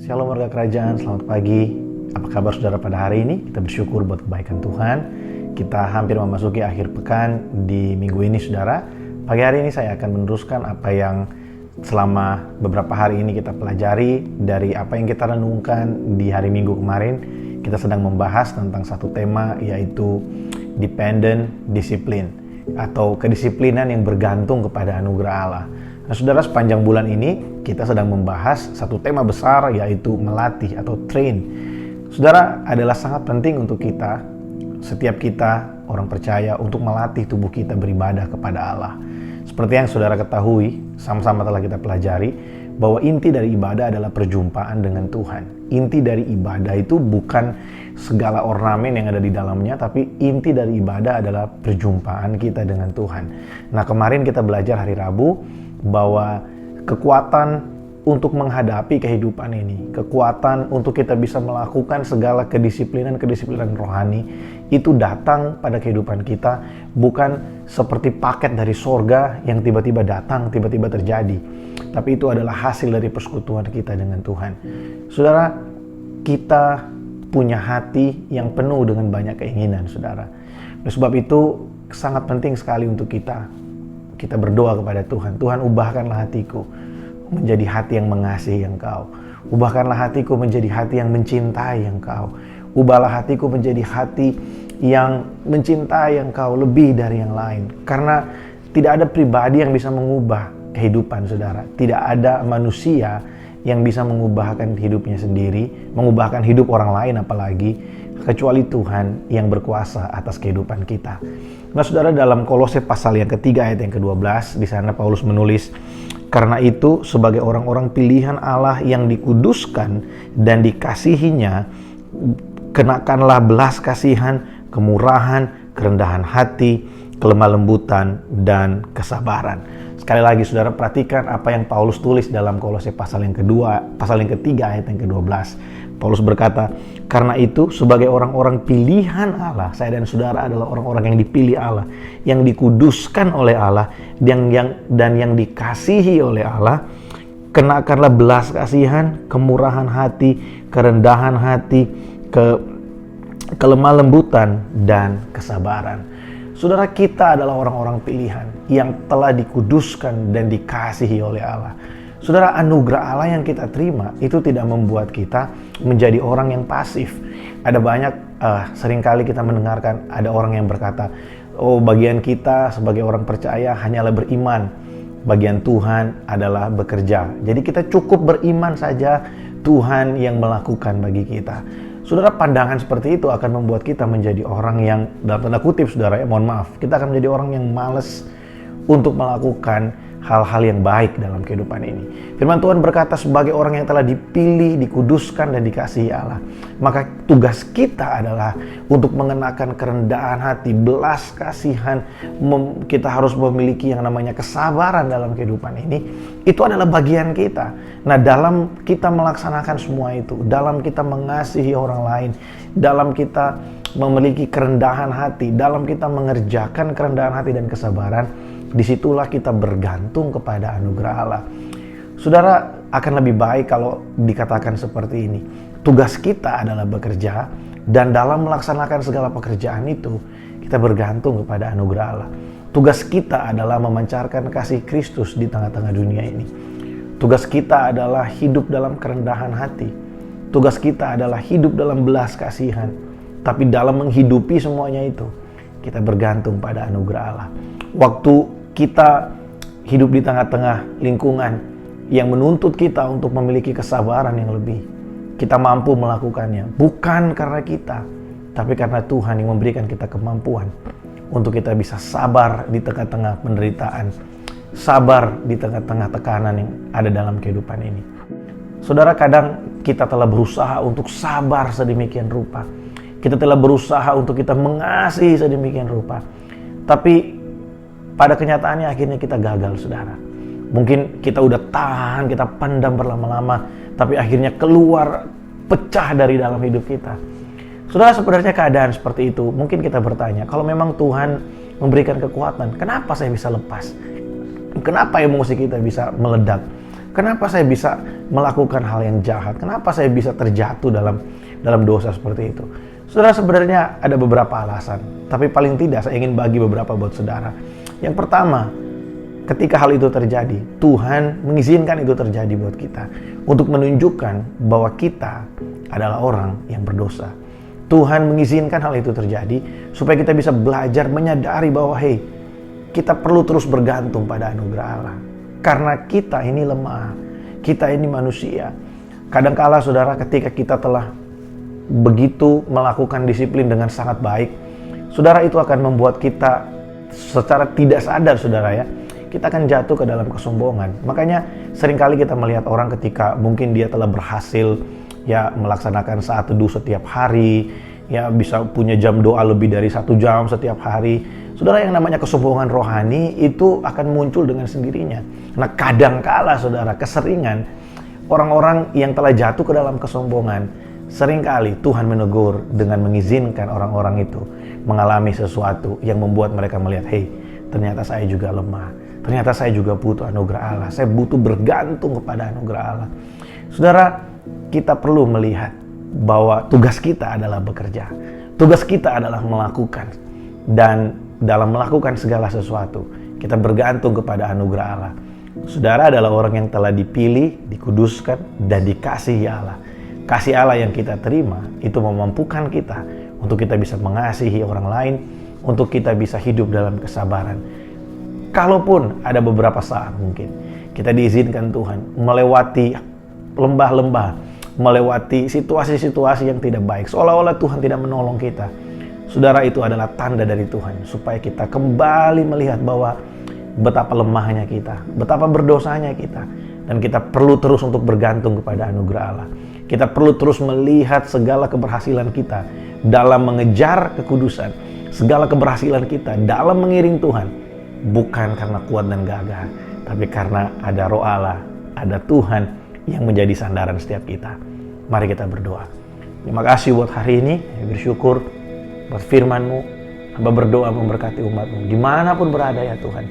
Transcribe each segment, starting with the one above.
Shalom warga kerajaan, selamat pagi. Apa kabar saudara pada hari ini? Kita bersyukur buat kebaikan Tuhan. Kita hampir memasuki akhir pekan di minggu ini saudara. Pagi hari ini saya akan meneruskan apa yang selama beberapa hari ini kita pelajari dari apa yang kita renungkan di hari Minggu kemarin. Kita sedang membahas tentang satu tema, yaitu dependent discipline atau kedisiplinan yang bergantung kepada anugerah Allah. Nah saudara, sepanjang bulan ini kita sedang membahas satu tema besar, yaitu melatih atau train. Saudara, adalah sangat penting untuk kita, setiap kita orang percaya, untuk melatih tubuh kita beribadah kepada Allah. Seperti yang saudara ketahui, sama-sama telah kita pelajari, bahwa inti dari ibadah adalah perjumpaan dengan Tuhan. Inti dari ibadah itu bukan segala ornamen yang ada di dalamnya, tapi inti dari ibadah adalah perjumpaan kita dengan Tuhan. Nah, kemarin kita belajar hari Rabu bahwa kekuatan untuk menghadapi kehidupan ini, kekuatan untuk kita bisa melakukan segala kedisiplinan rohani, itu datang pada kehidupan kita, bukan seperti paket dari sorga yang tiba-tiba datang, tiba-tiba terjadi. Tapi itu adalah hasil dari persekutuan kita dengan Tuhan. Saudara, kita punya hati yang penuh dengan banyak keinginan, saudara. Oleh sebab itu, sangat penting sekali untuk kita berdoa kepada Tuhan. Tuhan, ubahkanlah hatiku menjadi hati yang mengasihi Engkau. Ubahkanlah hatiku menjadi hati yang mencintai Engkau. Ubahlah hatiku menjadi hati yang mencintai Engkau lebih dari yang lain. Karena tidak ada pribadi yang bisa mengubah kehidupan saudara. Tidak ada manusia yang bisa mengubahkan hidupnya sendiri, mengubahkan hidup orang lain apalagi, kecuali Tuhan yang berkuasa atas kehidupan kita. Nah saudara, dalam Kolose pasal yang ketiga ayat yang ke-12, di sana Paulus menulis, karena itu sebagai orang-orang pilihan Allah yang dikuduskan dan dikasihinya, kenakanlah belas kasihan, kemurahan, kerendahan hati, kelemah lembutan, dan kesabaran. Sekali lagi saudara, perhatikan apa yang Paulus tulis dalam Kolose pasal yang ketiga ayat yang ke-12. Paulus berkata, karena itu sebagai orang-orang pilihan Allah, saya dan saudara adalah orang-orang yang dipilih Allah, yang dikuduskan oleh Allah, dan yang dikasihi oleh Allah, kenakanlah belas kasihan, kemurahan hati, kerendahan hati, kelemah lembutan, dan kesabaran. Saudara, kita adalah orang-orang pilihan yang telah dikuduskan dan dikasihi oleh Allah. Saudara, anugerah Allah yang kita terima itu tidak membuat kita menjadi orang yang pasif. Ada banyak, seringkali kita mendengarkan ada orang yang berkata, oh bagian kita sebagai orang percaya hanyalah beriman, bagian Tuhan adalah bekerja. Jadi kita cukup beriman saja, Tuhan yang melakukan bagi kita. Saudara, pandangan seperti itu akan membuat kita menjadi orang yang, dalam tanda kutip saudara ya, mohon maaf, kita akan menjadi orang yang malas untuk melakukan hal-hal yang baik dalam kehidupan ini. Firman Tuhan berkata, sebagai orang yang telah dipilih, dikuduskan, dan dikasihi Allah, maka tugas kita adalah untuk mengenakan kerendahan hati, belas kasihan. Kita harus memiliki yang namanya kesabaran dalam kehidupan ini. Itu adalah bagian kita. Nah, dalam kita melaksanakan semua itu, dalam kita mengasihi orang lain, dalam kita memiliki kerendahan hati, dalam kita mengerjakan kerendahan hati dan kesabaran, disitulah kita bergantung kepada anugerah Allah. Saudara, akan lebih baik kalau dikatakan seperti ini. Tugas kita adalah bekerja, dan dalam melaksanakan segala pekerjaan itu, kita bergantung kepada anugerah Allah. Tugas kita adalah memancarkan kasih Kristus di tengah-tengah dunia ini. Tugas kita adalah hidup dalam kerendahan hati. Tugas kita adalah hidup dalam belas kasihan. Tapi dalam menghidupi semuanya itu, kita bergantung pada anugerah Allah. Waktu kita hidup di tengah-tengah lingkungan yang menuntut kita untuk memiliki kesabaran yang lebih, kita mampu melakukannya bukan karena kita, tapi karena Tuhan yang memberikan kita kemampuan untuk kita bisa sabar di tengah-tengah penderitaan, sabar di tengah-tengah tekanan yang ada dalam kehidupan ini. Saudara, kadang kita telah berusaha untuk sabar sedemikian rupa, kita telah berusaha untuk kita mengasihi sedemikian rupa, tapi pada kenyataannya akhirnya kita gagal, saudara. Mungkin kita udah tahan, kita pendam berlama-lama, tapi akhirnya keluar, pecah dari dalam hidup kita. Saudara, sebenarnya keadaan seperti itu, mungkin kita bertanya, kalau memang Tuhan memberikan kekuatan, kenapa saya bisa lepas? Kenapa emosi kita bisa meledak? Kenapa saya bisa melakukan hal yang jahat? Kenapa saya bisa terjatuh dalam dosa seperti itu? Saudara, sebenarnya ada beberapa alasan, tapi paling tidak saya ingin bagi beberapa buat saudara. Yang pertama, ketika hal itu terjadi, Tuhan mengizinkan itu terjadi buat kita untuk menunjukkan bahwa kita adalah orang yang berdosa. Tuhan mengizinkan hal itu terjadi supaya kita bisa belajar menyadari bahwa kita perlu terus bergantung pada anugerah Allah. Karena kita ini lemah, kita ini manusia. Kadangkala saudara, ketika kita telah begitu melakukan disiplin dengan sangat baik, saudara, itu akan membuat kita secara tidak sadar, saudara ya, kita akan jatuh ke dalam kesombongan. Makanya seringkali kita melihat orang ketika mungkin dia telah berhasil ya melaksanakan saat teduh setiap hari, ya bisa punya jam doa lebih dari 1 jam setiap hari. Saudara, yang namanya kesombongan rohani itu akan muncul dengan sendirinya. Nah, kadangkala saudara, keseringan orang-orang yang telah jatuh ke dalam kesombongan, seringkali Tuhan menegur dengan mengizinkan orang-orang itu mengalami sesuatu yang membuat mereka melihat, ternyata saya juga lemah. Ternyata saya juga butuh anugerah Allah. Saya butuh bergantung kepada anugerah Allah. Saudara, kita perlu melihat bahwa tugas kita adalah bekerja. Tugas kita adalah melakukan. Dan dalam melakukan segala sesuatu, kita bergantung kepada anugerah Allah. Saudara adalah orang yang telah dipilih, dikuduskan, dan dikasihi Allah. Kasih Allah yang kita terima itu memampukan kita untuk kita bisa mengasihi orang lain, untuk kita bisa hidup dalam kesabaran. Kalaupun ada beberapa saat mungkin kita diizinkan Tuhan melewati lembah-lembah, melewati situasi-situasi yang tidak baik, seolah-olah Tuhan tidak menolong kita. Saudara, itu adalah tanda dari Tuhan supaya kita kembali melihat bahwa betapa lemahnya kita, betapa berdosanya kita, dan kita perlu terus untuk bergantung kepada anugerah Allah. Kita perlu terus melihat segala keberhasilan kita dalam mengejar kekudusan, segala keberhasilan kita dalam mengiring Tuhan, bukan karena kuat dan gagah, tapi karena ada Roh Allah, ada Tuhan yang menjadi sandaran setiap kita. Mari kita berdoa. Terima kasih buat hari ini, bersyukur buat firman-Mu. Hamba berdoa memberkati umat-Mu dimanapun berada ya Tuhan.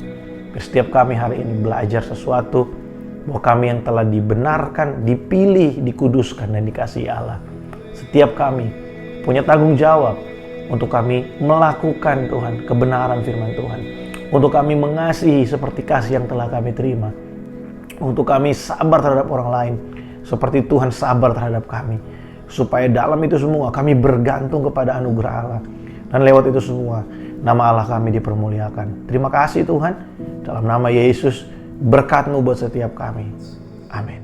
Setiap kami hari ini belajar sesuatu, bahwa kami yang telah dibenarkan, dipilih, dikuduskan, dan dikasihi Allah. Setiap kami punya tanggung jawab untuk kami melakukan Tuhan, kebenaran firman Tuhan. Untuk kami mengasihi seperti kasih yang telah kami terima. Untuk kami sabar terhadap orang lain, seperti Tuhan sabar terhadap kami. Supaya dalam itu semua kami bergantung kepada anugerah Allah. Dan lewat itu semua, nama Allah kami dipermuliakan. Terima kasih Tuhan, dalam nama Yesus, berkat-Mu buat setiap kami. Amin.